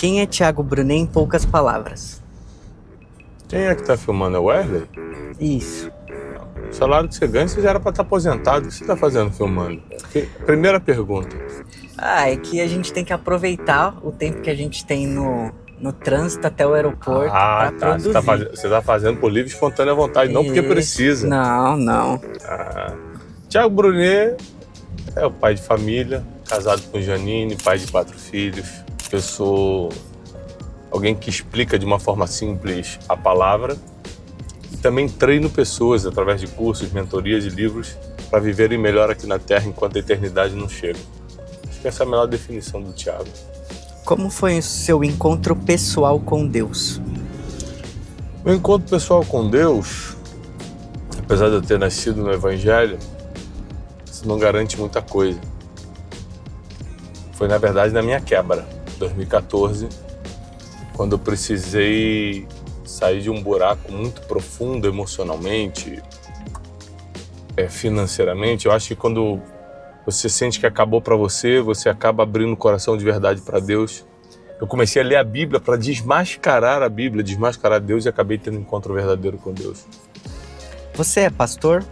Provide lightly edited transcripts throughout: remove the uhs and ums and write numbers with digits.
Quem é Thiago Brunet em poucas palavras? Quem é que tá filmando? É o Wesley? Isso. O salário que você ganha, você já era pra estar aposentado. O que você tá fazendo filmando? Primeira pergunta. É que a gente tem que aproveitar o tempo que a gente tem no trânsito até o aeroporto pra produzir. Você tá fazendo por livre e espontânea vontade, não porque precisa. Não. Thiago Brunet é o pai de família, casado com Janine, pai de 4 filhos. Eu sou alguém que explica de uma forma simples a palavra e também treino pessoas através de cursos, mentorias e livros para viverem melhor aqui na Terra enquanto a eternidade não chega. Acho que essa é a melhor definição do Thiago. Como foi o seu encontro pessoal com Deus? Meu encontro pessoal com Deus, apesar de eu ter nascido no Evangelho, isso não garante muita coisa. Foi, na verdade, na minha quebra, em 2014, quando eu precisei sair de um buraco muito profundo emocionalmente, financeiramente. Eu acho que quando você sente que acabou para você, você acaba abrindo o coração de verdade para Deus. Eu comecei a ler a Bíblia para desmascarar a Bíblia, desmascarar Deus, e acabei tendo um encontro verdadeiro com Deus. Você é pastor?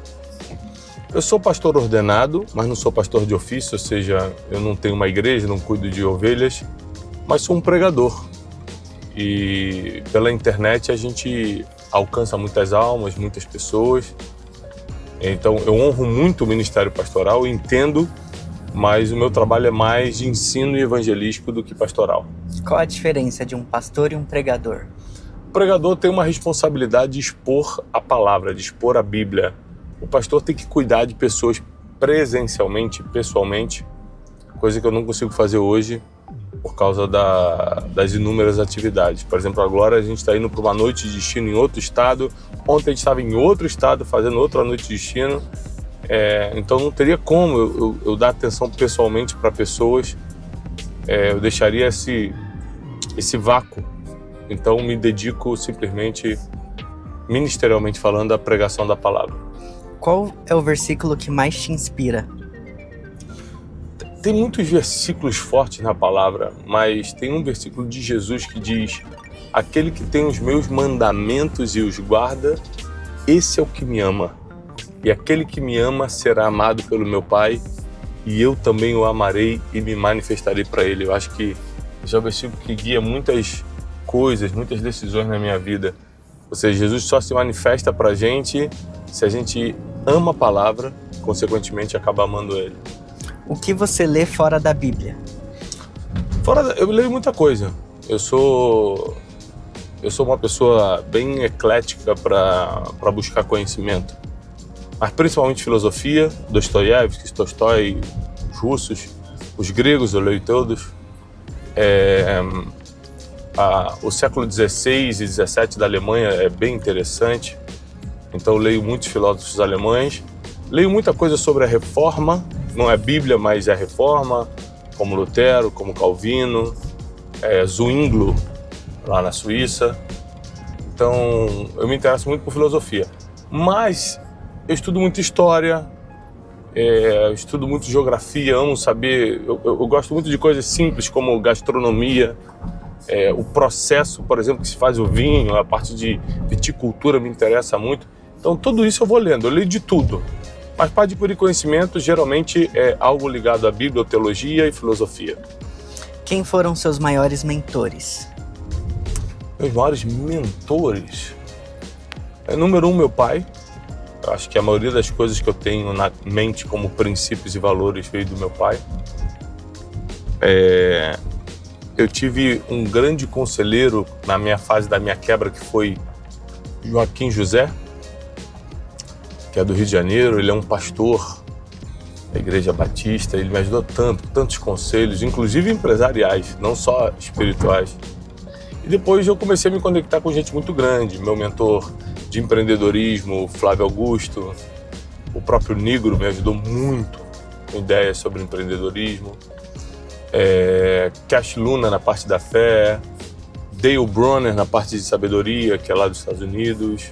Eu sou pastor ordenado, mas não sou pastor de ofício, ou seja, eu não tenho uma igreja, não cuido de ovelhas, mas sou um pregador. E pela internet a gente alcança muitas almas, muitas pessoas. Então eu honro muito o ministério pastoral, entendo, mas o meu trabalho é mais de ensino e evangelístico do que pastoral. Qual a diferença de um pastor e um pregador? O pregador tem uma responsabilidade de expor a palavra, de expor a Bíblia. O pastor tem que cuidar de pessoas presencialmente, pessoalmente, coisa que eu não consigo fazer hoje por causa das inúmeras atividades. Por exemplo, agora a gente está indo para uma noite de destino em outro estado. Ontem a gente estava em outro estado fazendo outra noite de destino. Então não teria como eu dar atenção pessoalmente para pessoas. Eu deixaria esse vácuo. Então me dedico simplesmente, ministerialmente falando, à pregação da palavra. Qual é o versículo que mais te inspira? Tem muitos versículos fortes na palavra, mas tem um versículo de Jesus que diz: aquele que tem os meus mandamentos e os guarda, esse é o que me ama. E aquele que me ama será amado pelo meu Pai, e eu também o amarei e me manifestarei para ele. Eu acho que esse é o versículo que guia muitas coisas, muitas decisões na minha vida. Ou seja, Jesus só se manifesta para a gente se a gente ama a palavra, consequentemente acaba amando ele. O que você lê fora da Bíblia? Eu leio muita coisa. Eu sou uma pessoa bem eclética para buscar conhecimento. Mas principalmente filosofia, Dostoiévski, Tolstói, os russos, os gregos eu leio todos. O século XVI e XVII da Alemanha é bem interessante. Então eu leio muitos filósofos alemães. Leio muita coisa sobre a Reforma. Não é Bíblia, mas é Reforma, como Lutero, como Calvino, Zwinglio, lá na Suíça. Então, eu me interesso muito por filosofia. Mas eu estudo muito história, eu estudo muito geografia, amo saber. Eu gosto muito de coisas simples, como gastronomia, o processo, por exemplo, que se faz o vinho, a parte de viticultura me interessa muito. Então, tudo isso eu vou lendo, eu leio de tudo. Mas para adquirir conhecimento, geralmente é algo ligado à Bíblia, teologia e filosofia. Quem foram seus maiores mentores? Meus maiores mentores? Número 1, meu pai. Eu acho que a maioria das coisas que eu tenho na mente como princípios e valores veio do meu pai. Eu tive um grande conselheiro na minha fase da minha quebra, que foi Joaquim José, que é do Rio de Janeiro. Ele é um pastor da Igreja Batista. Ele me ajudou tantos conselhos, inclusive empresariais, não só espirituais. E depois eu comecei a me conectar com gente muito grande. Meu mentor de empreendedorismo, Flávio Augusto, o próprio Negro me ajudou muito com ideias sobre empreendedorismo. Cash Luna na parte da fé, Dale Bronner na parte de sabedoria, que é lá dos Estados Unidos.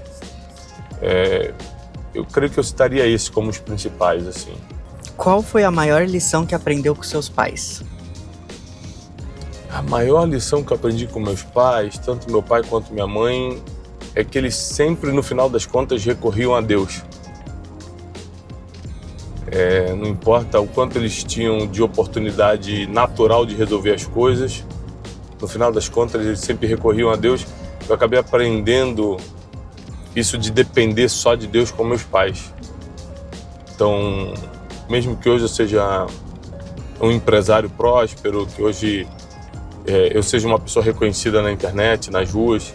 Eu creio que eu citaria esses como os principais, assim. Qual foi a maior lição que aprendeu com seus pais? A maior lição que eu aprendi com meus pais, tanto meu pai quanto minha mãe, é que eles sempre, no final das contas, recorriam a Deus. Não importa o quanto eles tinham de oportunidade natural de resolver as coisas, no final das contas, eles sempre recorriam a Deus. Eu acabei aprendendo isso de depender só de Deus com meus pais. Então, mesmo que hoje eu seja um empresário próspero, que hoje eu seja uma pessoa reconhecida na internet, nas ruas,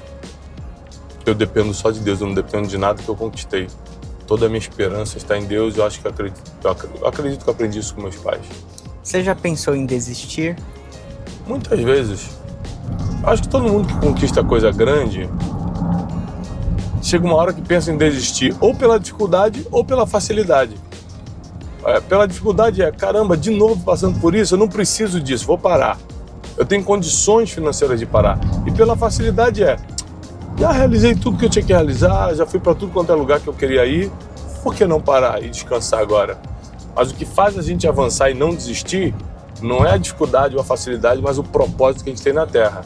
eu dependo só de Deus, eu não dependo de nada que eu conquistei. Toda a minha esperança está em Deus, eu acredito que eu aprendi isso com meus pais. Você já pensou em desistir? Muitas vezes. Acho que todo mundo que conquista coisa grande, chega uma hora que pensa em desistir, ou pela dificuldade ou pela facilidade. Pela dificuldade caramba, de novo passando por isso, eu não preciso disso, vou parar. Eu tenho condições financeiras de parar. E pela facilidade já realizei tudo que eu tinha que realizar, já fui para tudo quanto é lugar que eu queria ir, por que não parar e descansar agora? Mas o que faz a gente avançar e não desistir não é a dificuldade ou a facilidade, mas o propósito que a gente tem na Terra.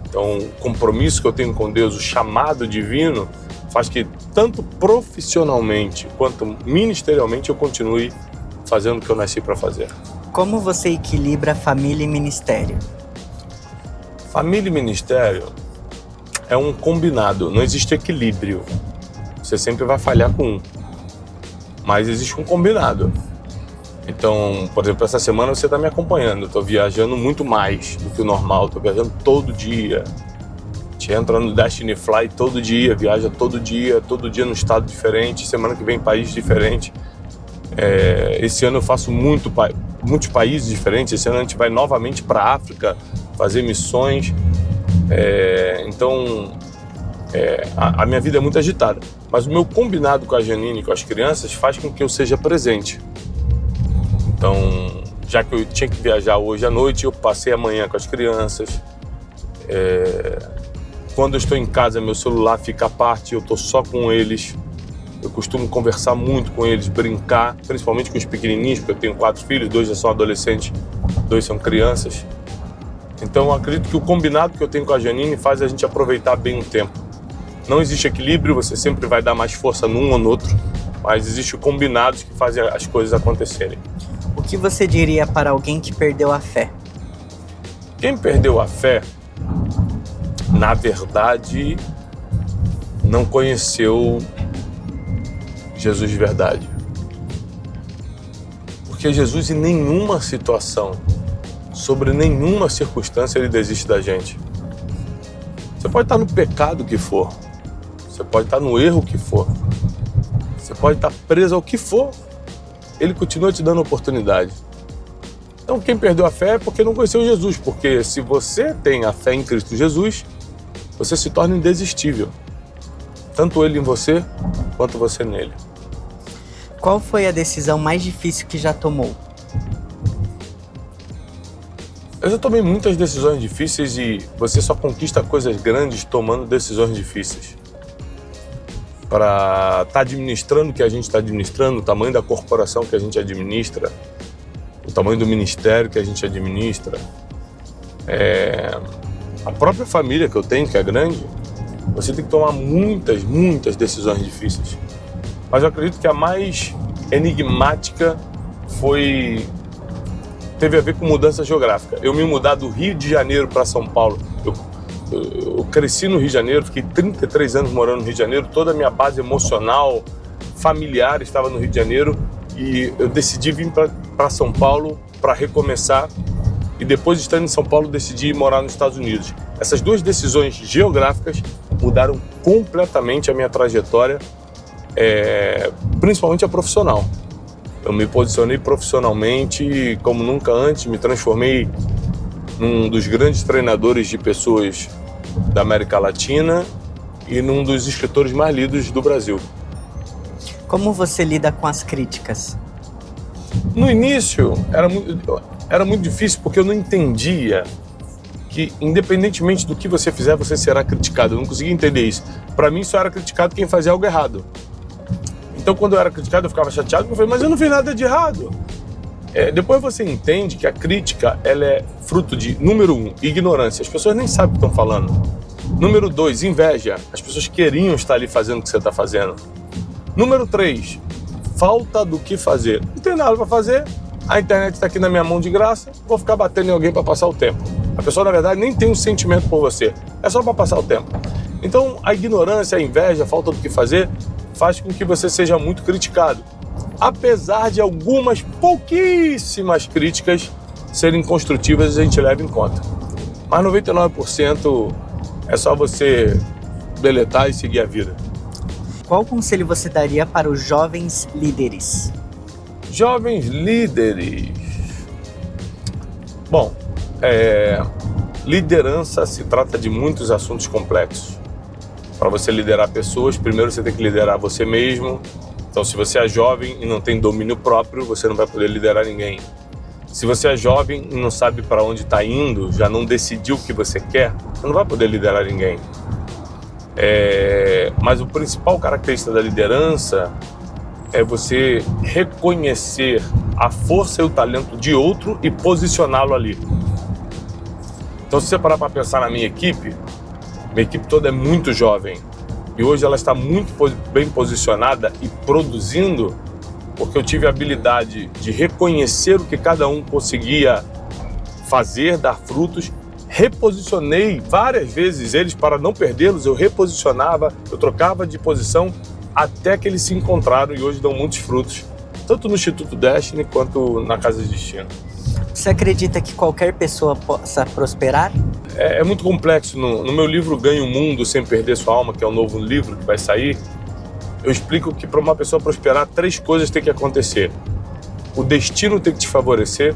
Então, o compromisso que eu tenho com Deus, o chamado divino, faz que tanto profissionalmente quanto ministerialmente eu continue fazendo o que eu nasci para fazer. Como você equilibra família e ministério? Família e ministério é um combinado, não existe equilíbrio. Você sempre vai falhar com um, mas existe um combinado. Então, por exemplo, essa semana você está me acompanhando, eu estou viajando muito mais do que o normal, estou viajando todo dia. A gente entra no Destiny Fly todo dia, viaja todo dia num estado diferente, semana que vem em país diferente. Esse ano eu faço muitos países diferentes, esse ano a gente vai novamente para a África fazer missões. Então, a minha vida é muito agitada, mas o meu combinado com a Janine e com as crianças faz com que eu seja presente. Então, já que eu tinha que viajar hoje à noite, eu passei a manhã com as crianças. Quando eu estou em casa, meu celular fica à parte, eu estou só com eles. Eu costumo conversar muito com eles, brincar, principalmente com os pequenininhos, porque eu tenho 4 filhos, 2 já são adolescentes, 2 são crianças. Então, eu acredito que o combinado que eu tenho com a Janine faz a gente aproveitar bem o tempo. Não existe equilíbrio, você sempre vai dar mais força num ou no outro, mas existem combinados que fazem as coisas acontecerem. O que você diria para alguém que perdeu a fé? Quem perdeu a fé, na verdade, não conheceu Jesus de verdade. Porque Jesus, em nenhuma situação, sobre nenhuma circunstância, ele desiste da gente. Você pode estar no pecado que for, você pode estar no erro que for, você pode estar preso ao que for, ele continua te dando oportunidade. Então, quem perdeu a fé é porque não conheceu Jesus, porque se você tem a fé em Cristo Jesus, você se torna indesistível. Tanto ele em você, quanto você nele. Qual foi a decisão mais difícil que já tomou? Eu já tomei muitas decisões difíceis e você só conquista coisas grandes tomando decisões difíceis. Para estar administrando o que a gente está administrando, o tamanho da corporação que a gente administra, o tamanho do ministério que a gente administra, a própria família que eu tenho, que é grande, você tem que tomar muitas decisões difíceis. Mas eu acredito que a mais enigmática teve a ver com mudança geográfica. Eu me mudar do Rio de Janeiro para São Paulo. Eu cresci no Rio de Janeiro, fiquei 33 anos morando no Rio de Janeiro, toda a minha base emocional, familiar estava no Rio de Janeiro e eu decidi vir para São Paulo para recomeçar e depois de estar em São Paulo decidi morar nos Estados Unidos. Essas duas decisões geográficas mudaram completamente a minha trajetória, principalmente a profissional. Eu me posicionei profissionalmente como nunca antes, me transformei num dos grandes treinadores de pessoas da América Latina e num dos escritores mais lidos do Brasil. Como você lida com as críticas? No início era muito difícil porque eu não entendia que independentemente do que você fizer, você será criticado. Eu não conseguia entender isso. Para mim só era criticado quem fazia algo errado. Então quando eu era criticado eu ficava chateado, porque eu falei, mas eu não fiz nada de errado. Depois você entende que a crítica ela é fruto de, número 1, ignorância. As pessoas nem sabem o que estão falando. Número 2, inveja. As pessoas queriam estar ali fazendo o que você está fazendo. Número 3, falta do que fazer. Não tem nada para fazer, a internet está aqui na minha mão de graça, vou ficar batendo em alguém para passar o tempo. A pessoa, na verdade, nem tem um sentimento por você, é só para passar o tempo. Então, a ignorância, a inveja, a falta do que fazer, faz com que você seja muito criticado. Apesar de algumas pouquíssimas críticas serem construtivas, a gente leva em conta. Mas 99% é só você deletar e seguir a vida. Qual conselho você daria para os jovens líderes? Jovens líderes. Bom, liderança se trata de muitos assuntos complexos. Para você liderar pessoas, primeiro você tem que liderar você mesmo. Então, se você é jovem e não tem domínio próprio, você não vai poder liderar ninguém. Se você é jovem e não sabe para onde está indo, já não decidiu o que você quer, você não vai poder liderar ninguém. Mas o principal característica da liderança é você reconhecer a força e o talento de outro e posicioná-lo ali. Então, se você parar para pensar na minha equipe toda é muito jovem e hoje ela está muito bem posicionada e produzindo porque eu tive a habilidade de reconhecer o que cada um conseguia fazer, dar frutos. Reposicionei várias vezes eles para não perdê-los, eu reposicionava, eu trocava de posição até que eles se encontraram e hoje dão muitos frutos, tanto no Instituto Destiny quanto na Casa de Destino. Você acredita que qualquer pessoa possa prosperar? É muito complexo. No meu livro Ganhe o Mundo Sem Perder Sua Alma, que é o novo livro que vai sair, eu explico que para uma pessoa prosperar, 3 coisas têm que acontecer. O destino tem que te favorecer,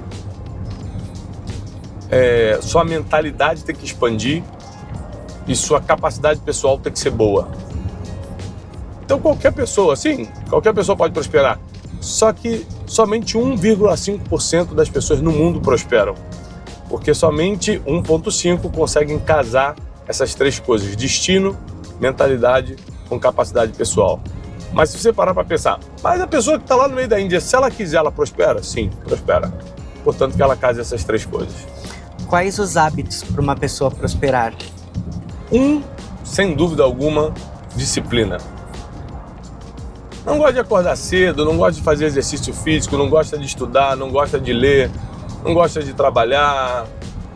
sua mentalidade tem que expandir e sua capacidade pessoal tem que ser boa. Então qualquer pessoa pode prosperar. Só que somente 1,5% das pessoas no mundo prosperam. Porque somente 1,5% conseguem casar essas 3 coisas: destino, mentalidade com capacidade pessoal. Mas se você parar para pensar, mas a pessoa que está lá no meio da Índia, se ela quiser, ela prospera? Sim, prospera. Portanto, que ela case essas 3 coisas. Quais os hábitos para uma pessoa prosperar? Sem dúvida alguma, disciplina. Não gosta de acordar cedo, não gosta de fazer exercício físico, não gosta de estudar, não gosta de ler, não gosta de trabalhar,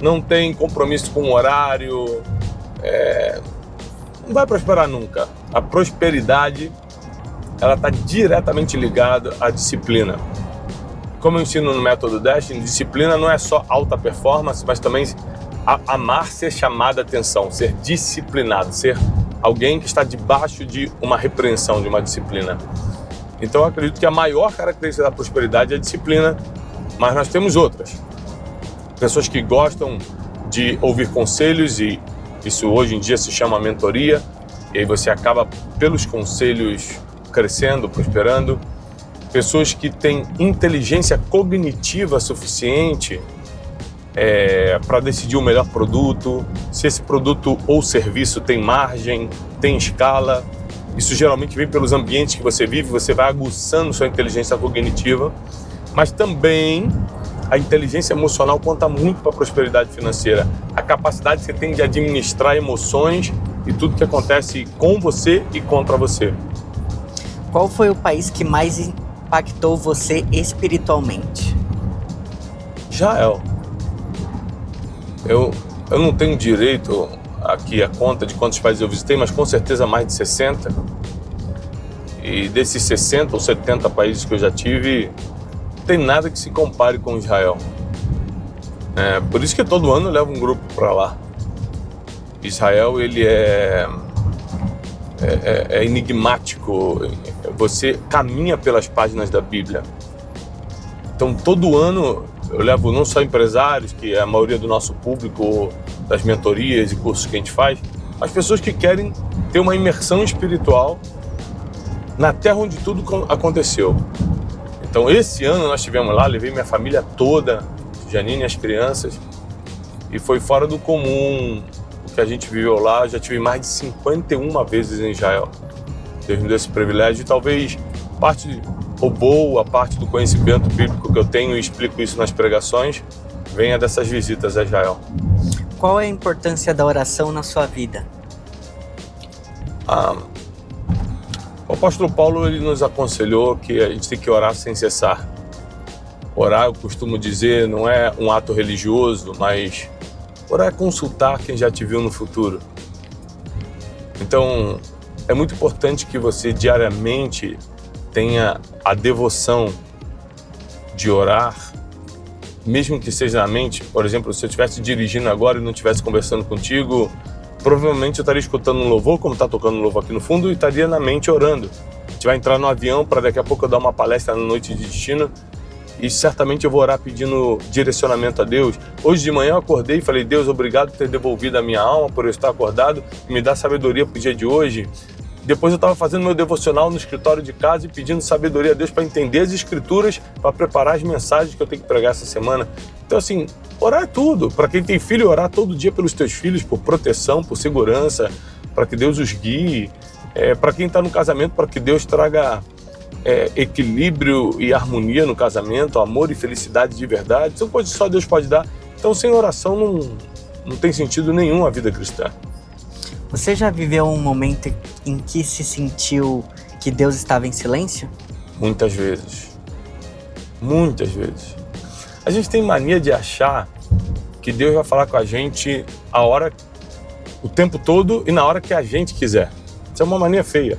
não tem compromisso com o horário, não vai prosperar nunca. A prosperidade, ela está diretamente ligada à disciplina. Como eu ensino no Método Destiny, disciplina não é só alta performance, mas também amar ser chamado a atenção, ser disciplinado, ser alguém que está debaixo de uma repreensão, de uma disciplina. Então eu acredito que a maior característica da prosperidade é a disciplina, mas nós temos outras. Pessoas que gostam de ouvir conselhos, e isso hoje em dia se chama mentoria, e aí você acaba pelos conselhos crescendo, prosperando. Pessoas que têm inteligência cognitiva suficiente para decidir o melhor produto, se esse produto ou serviço tem margem, tem escala. Isso geralmente vem pelos ambientes que você vive, você vai aguçando sua inteligência cognitiva, mas também a inteligência emocional conta muito para a prosperidade financeira. A capacidade que você tem de administrar emoções e tudo que acontece com você e contra você. Qual foi o país que mais impactou você espiritualmente? Israel. Eu não tenho direito aqui a conta de quantos países eu visitei, mas com certeza mais de 60. E desses 60 ou 70 países que eu já tive, não tem nada que se compare com Israel. Por isso que todo ano eu levo um grupo para lá. Israel, ele é enigmático. Você caminha pelas páginas da Bíblia. Então todo ano eu levo não só empresários, que é a maioria do nosso público, das mentorias e cursos que a gente faz, mas pessoas que querem ter uma imersão espiritual na terra onde tudo aconteceu. Então esse ano nós estivemos lá, levei minha família toda, Janine e as crianças, e foi fora do comum o que a gente viveu lá. Eu já tive mais de 51 vezes em Israel. Deus me deu esse privilégio, e talvez parte ou boa parte do conhecimento bíblico que eu tenho e explico isso nas pregações, venha dessas visitas a Israel. Qual é a importância da oração na sua vida? O apóstolo Paulo ele nos aconselhou que a gente tem que orar sem cessar. Orar, eu costumo dizer, não é um ato religioso, mas orar é consultar quem já te viu no futuro. Então, é muito importante que você diariamente tenha a devoção de orar, mesmo que seja na mente. Por exemplo, se eu estivesse dirigindo agora e não estivesse conversando contigo, provavelmente eu estaria escutando um louvor, como está tocando um louvor aqui no fundo, e estaria na mente orando. A gente vai entrar no avião para daqui a pouco eu dar uma palestra na noite de destino, e certamente eu vou orar pedindo direcionamento a Deus. Hoje de manhã eu acordei e falei: Deus, obrigado por ter devolvido a minha alma, por eu estar acordado, e me dar sabedoria para o dia de hoje. Depois eu estava fazendo meu devocional no escritório de casa e pedindo sabedoria a Deus para entender as escrituras, para preparar as mensagens que eu tenho que pregar essa semana. Então assim, orar é tudo. Para quem tem filho, orar todo dia pelos teus filhos, por proteção, por segurança, para que Deus os guie. Para quem está no casamento, para que Deus traga equilíbrio e harmonia no casamento, amor e felicidade de verdade. São coisas que só Deus pode dar. Então sem oração não tem sentido nenhum a vida cristã. Você já viveu um momento em que se sentiu que Deus estava em silêncio? Muitas vezes. Muitas vezes. A gente tem mania de achar que Deus vai falar com a gente a hora, o tempo todo e na hora que a gente quiser. Isso é uma mania feia.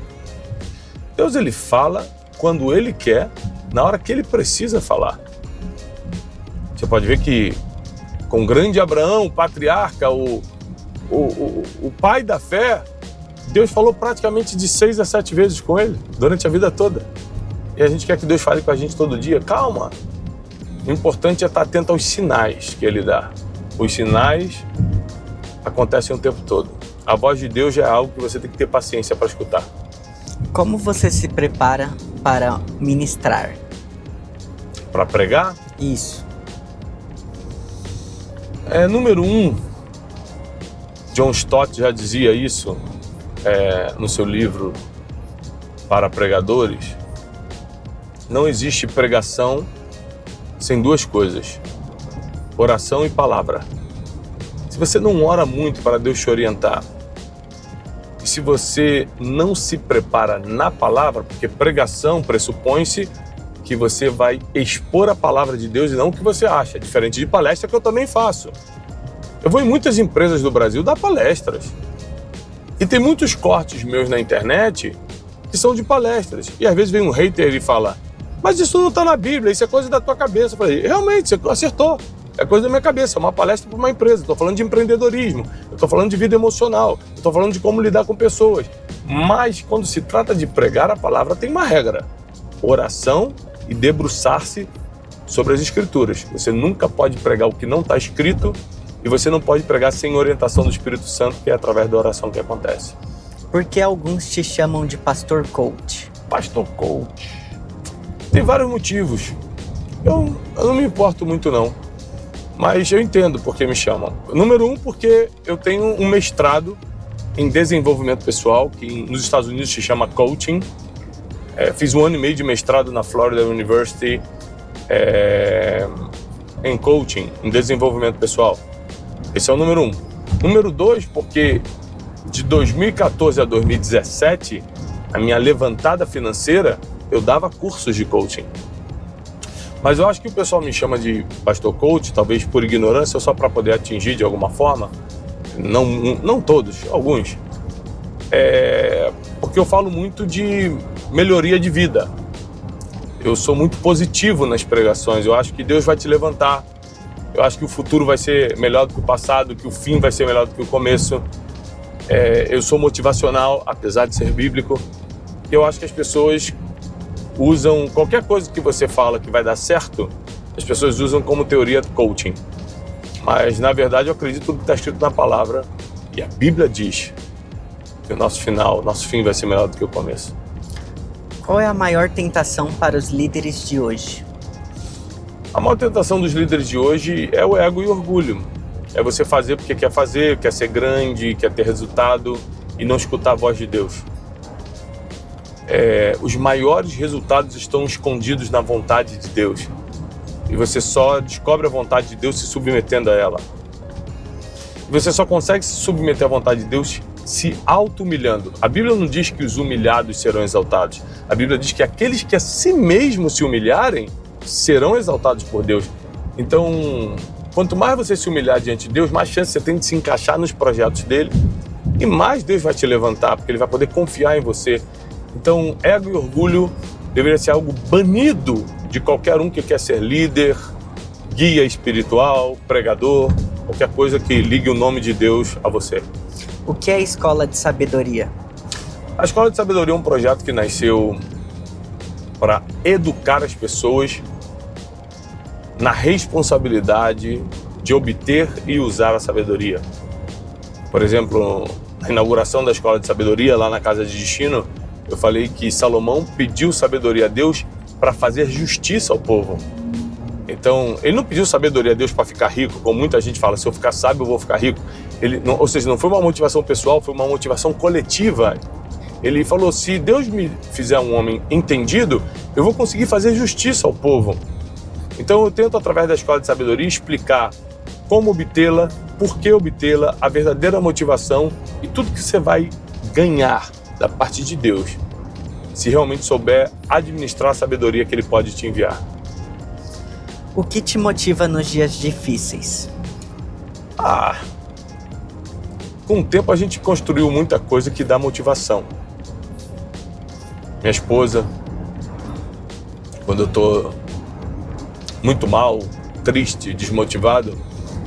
Deus, ele fala quando ele quer, na hora que ele precisa falar. Você pode ver que com o grande Abraão, o patriarca, o pai da fé, Deus falou praticamente de 6 a 7 vezes com ele, durante a vida toda. E a gente quer que Deus fale com a gente todo dia. Calma! O importante é estar atento aos sinais que ele dá. Os sinais acontecem o tempo todo. A voz de Deus já é algo que você tem que ter paciência para escutar. Como você se prepara para ministrar? Para pregar? Isso. Número 1, John Stott já dizia isso no seu livro Para Pregadores. Não existe pregação sem duas coisas: oração e palavra. Se você não ora muito para Deus te orientar, e se você não se prepara na palavra, porque pregação pressupõe-se que você vai expor a palavra de Deus e não o que você acha, diferente de palestra que eu também faço. Eu vou em muitas empresas do Brasil dar palestras. E tem muitos cortes meus na internet que são de palestras. E às vezes vem um hater e fala: mas isso não está na Bíblia, isso é coisa da tua cabeça. Eu falei: realmente, você acertou. É coisa da minha cabeça, é uma palestra para uma empresa. Estou falando de empreendedorismo, eu estou falando de vida emocional, eu estou falando de como lidar com pessoas. Mas quando se trata de pregar a palavra, tem uma regra: oração e debruçar-se sobre as escrituras. Você nunca pode pregar o que não está escrito, e você não pode pregar sem orientação do Espírito Santo, que é através da oração que acontece. Por que alguns te chamam de pastor coach? Pastor coach. Tem vários motivos. Eu não me importo muito não, mas eu entendo por que me chamam. Número 1, porque eu tenho um mestrado em desenvolvimento pessoal, que nos Estados Unidos se chama coaching. Fiz 1 ano e meio de mestrado na Florida University em coaching, em desenvolvimento pessoal. Esse é o número 1. Número 2, porque de 2014 a 2017, a minha levantada financeira, eu dava cursos de coaching. Mas eu acho que o pessoal me chama de pastor coach, talvez por ignorância ou só para poder atingir de alguma forma. Não todos, alguns. Porque eu falo muito de melhoria de vida. Eu sou muito positivo nas pregações. Eu acho que Deus vai te levantar. Eu acho que o futuro vai ser melhor do que o passado, que o fim vai ser melhor do que o começo. Eu sou motivacional, apesar de ser bíblico. Eu acho que as pessoas usam qualquer coisa que você fala que vai dar certo, as pessoas usam como teoria de coaching. Mas, na verdade, eu acredito tudo que está escrito na palavra. E a Bíblia diz que o nosso fim vai ser melhor do que o começo. Qual é a maior tentação para os líderes de hoje? A maior tentação dos líderes de hoje é o ego e o orgulho. É você fazer porque quer ser grande, quer ter resultado e não escutar a voz de Deus. os maiores resultados estão escondidos na vontade de Deus. E você só descobre a vontade de Deus se submetendo a ela. Você só consegue se submeter à vontade de Deus se auto-humilhando. A Bíblia não diz que os humilhados serão exaltados. A Bíblia diz que aqueles que a si mesmos se humilharem serão exaltados por Deus. Então, quanto mais você se humilhar diante de Deus, mais chance você tem de se encaixar nos projetos dele e mais Deus vai te levantar, porque ele vai poder confiar em você. Então, ego e orgulho deveria ser algo banido de qualquer um que quer ser líder, guia espiritual, pregador, qualquer coisa que ligue o nome de Deus a você. O que é a Escola de Sabedoria? A Escola de Sabedoria é um projeto que nasceu para educar as pessoas na responsabilidade de obter e usar a sabedoria. Por exemplo, na inauguração da Escola de Sabedoria, lá na Casa de Destino, eu falei que Salomão pediu sabedoria a Deus para fazer justiça ao povo. Então, ele não pediu sabedoria a Deus para ficar rico, como muita gente fala, se eu ficar sábio eu vou ficar rico. Ou seja, não foi uma motivação pessoal, foi uma motivação coletiva. Ele falou, se Deus me fizer um homem entendido, eu vou conseguir fazer justiça ao povo. Então eu tento, através da Escola de Sabedoria, explicar como obtê-la, por que obtê-la, a verdadeira motivação e tudo que você vai ganhar da parte de Deus, se realmente souber administrar a sabedoria que Ele pode te enviar. O que te motiva nos dias difíceis? Com o tempo a gente construiu muita coisa que dá motivação. Minha esposa, quando eu tô muito mal, triste, desmotivado,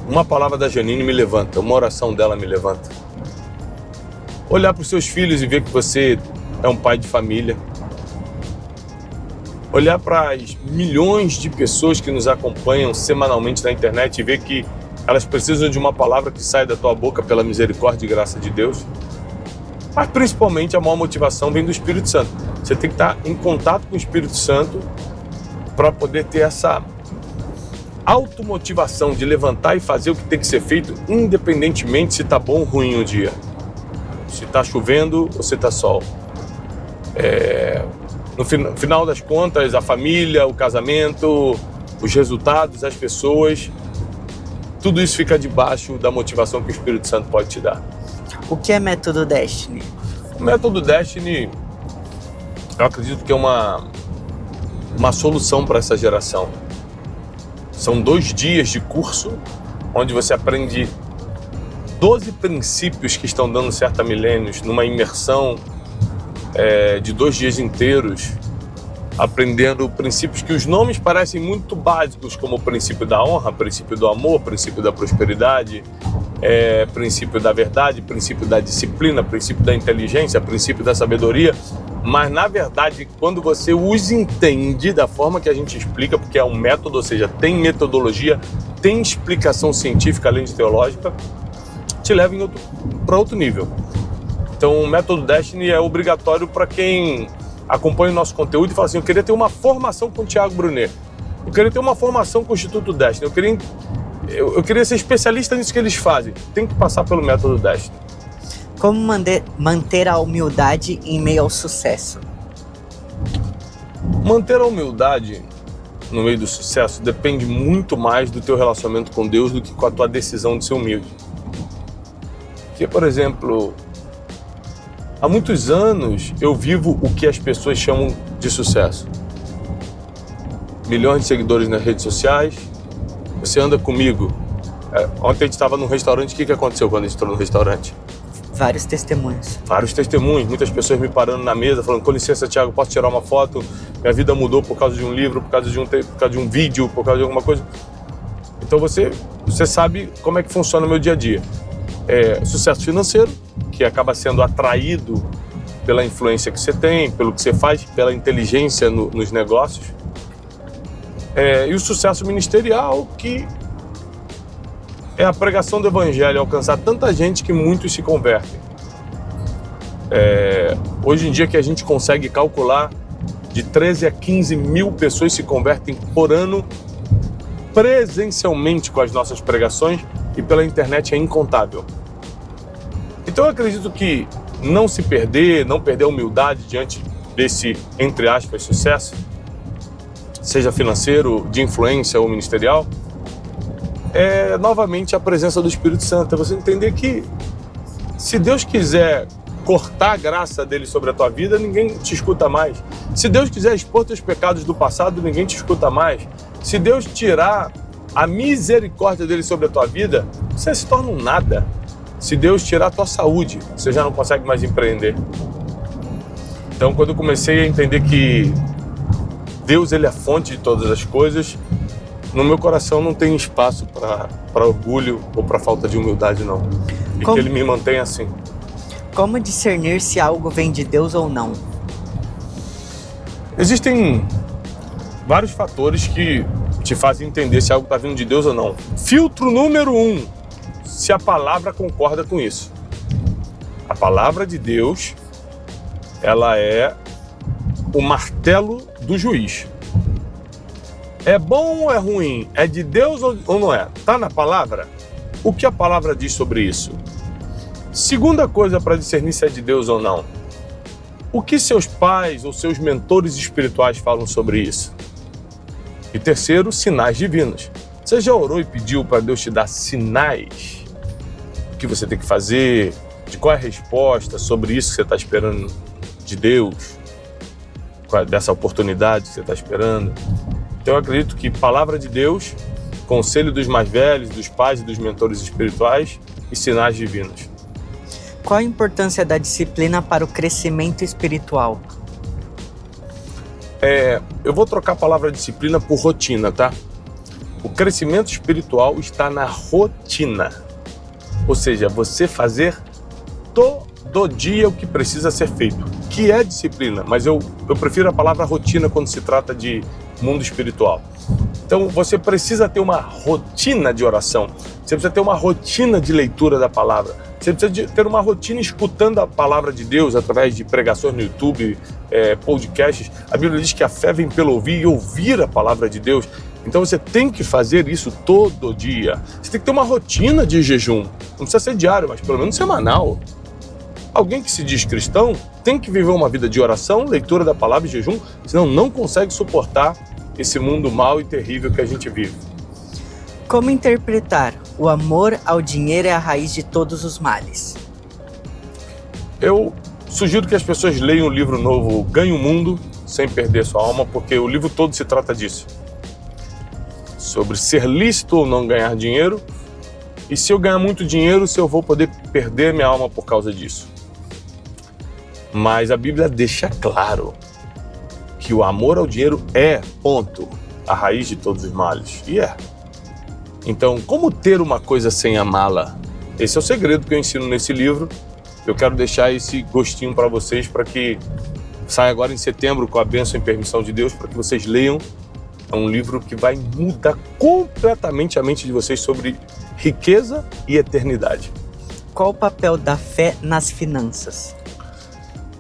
uma palavra da Janine me levanta, uma oração dela me levanta. Olhar para os seus filhos e ver que você é um pai de família. Olhar para as milhões de pessoas que nos acompanham semanalmente na internet e ver que elas precisam de uma palavra que saia da tua boca pela misericórdia e graça de Deus. Mas principalmente a maior motivação vem do Espírito Santo. Você tem que estar em contato com o Espírito Santo para poder ter essa automotivação de levantar e fazer o que tem que ser feito, independentemente se está bom ou ruim o dia. Se está chovendo ou se está sol. No final das contas, a família, o casamento, os resultados, as pessoas, tudo isso fica debaixo da motivação que o Espírito Santo pode te dar. O que é Método Destiny? O Método Destiny, eu acredito que é uma solução para essa geração. São 2 dias de curso, onde você aprende 12 princípios que estão dando certo há milênios, numa imersão de 2 dias inteiros, aprendendo princípios que os nomes parecem muito básicos, como o princípio da honra, princípio do amor, princípio da prosperidade, princípio da verdade, princípio da disciplina, princípio da inteligência, princípio da sabedoria. Mas, na verdade, quando você os entende da forma que a gente explica, porque é um método, ou seja, tem metodologia, tem explicação científica além de teológica, te leva para outro nível. Então, o Método Destiny é obrigatório para quem acompanha o nosso conteúdo e fala assim, eu queria ter uma formação com o Thiago Brunet, eu queria ter uma formação com o Instituto Destiny, eu queria ser especialista nisso que eles fazem. Tem que passar pelo Método Destiny. Como manter a humildade em meio ao sucesso? Manter a humildade no meio do sucesso depende muito mais do teu relacionamento com Deus do que com a tua decisão de ser humilde. Porque, por exemplo, há muitos anos eu vivo o que as pessoas chamam de sucesso. Milhões de seguidores nas redes sociais, você anda comigo. Ontem a gente estava num restaurante, o que aconteceu quando a gente entrou no restaurante? Vários testemunhos. Vários testemunhos, muitas pessoas me parando na mesa, falando, com licença, Thiago, posso tirar uma foto? Minha vida mudou por causa de um livro, por causa de um vídeo, por causa de alguma coisa. Então você sabe como é que funciona o meu dia a dia. Sucesso financeiro, que acaba sendo atraído pela influência que você tem, pelo que você faz, pela inteligência nos negócios. E o sucesso ministerial, que é a pregação do evangelho, alcançar tanta gente que muitos se convertem. Hoje em dia que a gente consegue calcular de 13 a 15 mil pessoas se convertem por ano presencialmente com as nossas pregações, e pela internet é incontável. Então eu acredito que não perder a humildade diante desse, entre aspas, sucesso, seja financeiro, de influência ou ministerial, é novamente a presença do Espírito Santo. É você entender que se Deus quiser cortar a graça dele sobre a tua vida, ninguém te escuta mais. Se Deus quiser expor teus pecados do passado, ninguém te escuta mais. Se Deus tirar a misericórdia dele sobre a tua vida, você se torna um nada. Se Deus tirar a tua saúde, você já não consegue mais empreender. Então, quando eu comecei a entender que Deus, ele é a fonte de todas as coisas, no meu coração não tem espaço para orgulho ou para falta de humildade, não. E que ele me mantém assim. Como discernir se algo vem de Deus ou não? Existem vários fatores que te fazem entender se algo está vindo de Deus ou não. Filtro número 1, se a palavra concorda com isso. A palavra de Deus, ela é o martelo do juiz. É bom ou é ruim? É de Deus ou não é? Está na palavra? O que a palavra diz sobre isso? Segunda coisa para discernir se é de Deus ou não. O que seus pais ou seus mentores espirituais falam sobre isso? E terceiro, sinais divinos. Você já orou e pediu para Deus te dar sinais? O que você tem que fazer? De qual é a resposta sobre isso que você está esperando de Deus? Dessa oportunidade que você está esperando? Então eu acredito que palavra de Deus, conselho dos mais velhos, dos pais e dos mentores espirituais e sinais divinos. Qual a importância da disciplina para o crescimento espiritual? Eu vou trocar a palavra disciplina por rotina, tá? O crescimento espiritual está na rotina. Ou seja, você fazer todo dia o que precisa ser feito, que é disciplina, mas eu prefiro a palavra rotina quando se trata de mundo espiritual. Então você precisa ter uma rotina de oração, você precisa ter uma rotina de leitura da palavra, você precisa ter uma rotina escutando a palavra de Deus através de pregações no YouTube, podcasts. A Bíblia diz que a fé vem pelo ouvir e ouvir a palavra de Deus. Então você tem que fazer isso todo dia. Você tem que ter uma rotina de jejum, não precisa ser diário, mas pelo menos semanal. Alguém que se diz cristão tem que viver uma vida de oração, leitura da palavra e jejum, senão não consegue suportar esse mundo mau e terrível que a gente vive. Como interpretar o amor ao dinheiro é a raiz de todos os males? Eu sugiro que as pessoas leiam o livro novo Ganhe o Mundo Sem Perder Sua Alma, porque o livro todo se trata disso. Sobre ser lícito ou não ganhar dinheiro, e se eu ganhar muito dinheiro, se eu vou poder perder minha alma por causa disso. Mas a Bíblia deixa claro que o amor ao dinheiro é, ponto, a raiz de todos os males. E é. Então, como ter uma coisa sem amá-la? Esse é o segredo que eu ensino nesse livro. Eu quero deixar esse gostinho para vocês, para que saia agora em setembro com a bênção e permissão de Deus, para que vocês leiam. É um livro que vai mudar completamente a mente de vocês sobre riqueza e eternidade. Qual o papel da fé nas finanças?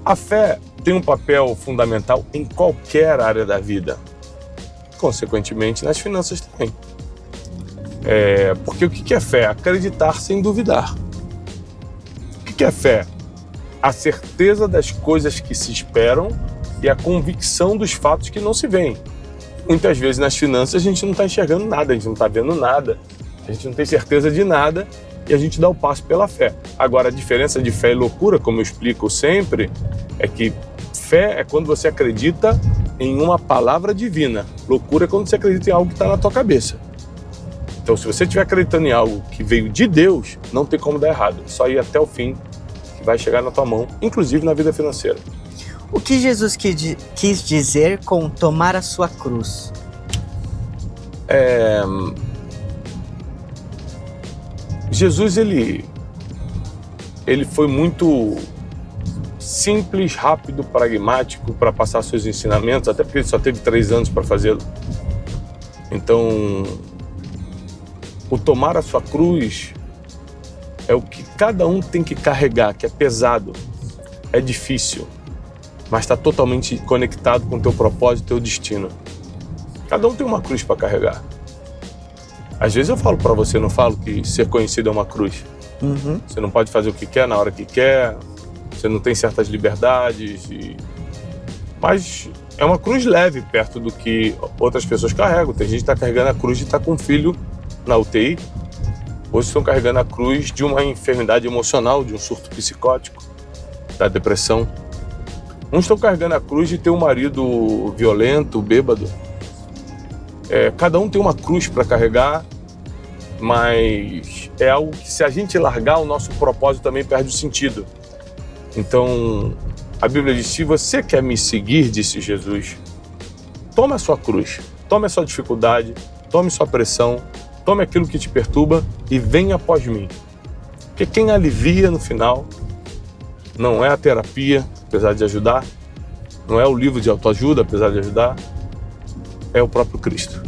A fé tem um papel fundamental em qualquer área da vida. Consequentemente, nas finanças também. Porque o que é fé? Acreditar sem duvidar. O que é fé? A certeza das coisas que se esperam e a convicção dos fatos que não se veem. Muitas vezes nas finanças a gente não está enxergando nada, a gente não está vendo nada, a gente não tem certeza de nada e a gente dá o passo pela fé. Agora, a diferença de fé e loucura, como eu explico sempre, é que fé é quando você acredita em uma palavra divina. Loucura é quando você acredita em algo que está na tua cabeça. Então, se você estiver acreditando em algo que veio de Deus, não tem como dar errado. Só ir até o fim, que vai chegar na tua mão, inclusive na vida financeira. O que Jesus quis dizer com tomar a sua cruz? Jesus, ele foi muito simples, rápido, pragmático para passar seus ensinamentos, até porque ele só teve 3 anos para fazê-lo. Então, o tomar a sua cruz é o que cada um tem que carregar, que é pesado, é difícil, mas está totalmente conectado com o teu propósito e teu destino. Cada um tem uma cruz para carregar. Às vezes eu falo para você, não falo que ser conhecido é uma cruz. Uhum. Você não pode fazer o que quer na hora que quer, você não tem certas liberdades. Mas é uma cruz leve perto do que outras pessoas carregam. Tem gente que está carregando a cruz de estar com um filho na UTI. Outros estão carregando a cruz de uma enfermidade emocional, de um surto psicótico, da depressão. Uns estão carregando a cruz de ter um marido violento, bêbado. Cada um tem uma cruz para carregar, mas é algo que, se a gente largar, o nosso propósito também perde o sentido. Então, a Bíblia diz: se você quer me seguir, disse Jesus, tome a sua cruz, tome a sua dificuldade, tome sua pressão, tome aquilo que te perturba e venha após mim. Porque quem alivia no final não é a terapia, apesar de ajudar, não é o livro de autoajuda, apesar de ajudar, é o próprio Cristo.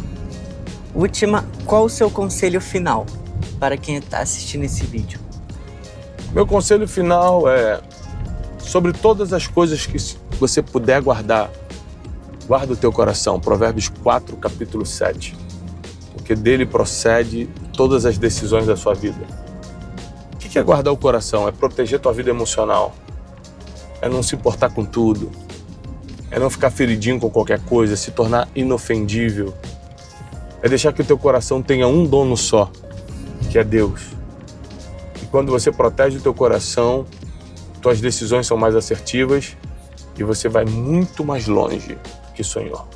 Última, qual o seu conselho final para quem está assistindo esse vídeo? Meu conselho final é: sobre todas as coisas que você puder guardar, guarda o teu coração. Provérbios 4, capítulo 7. Porque dele procede todas as decisões da sua vida. O que é guardar o coração? É proteger tua vida emocional. É não se importar com tudo. É não ficar feridinho com qualquer coisa, se tornar inofendível. É deixar que o teu coração tenha um dono só, que é Deus. E quando você protege o teu coração, tuas decisões são mais assertivas e você vai muito mais longe do que sonhou.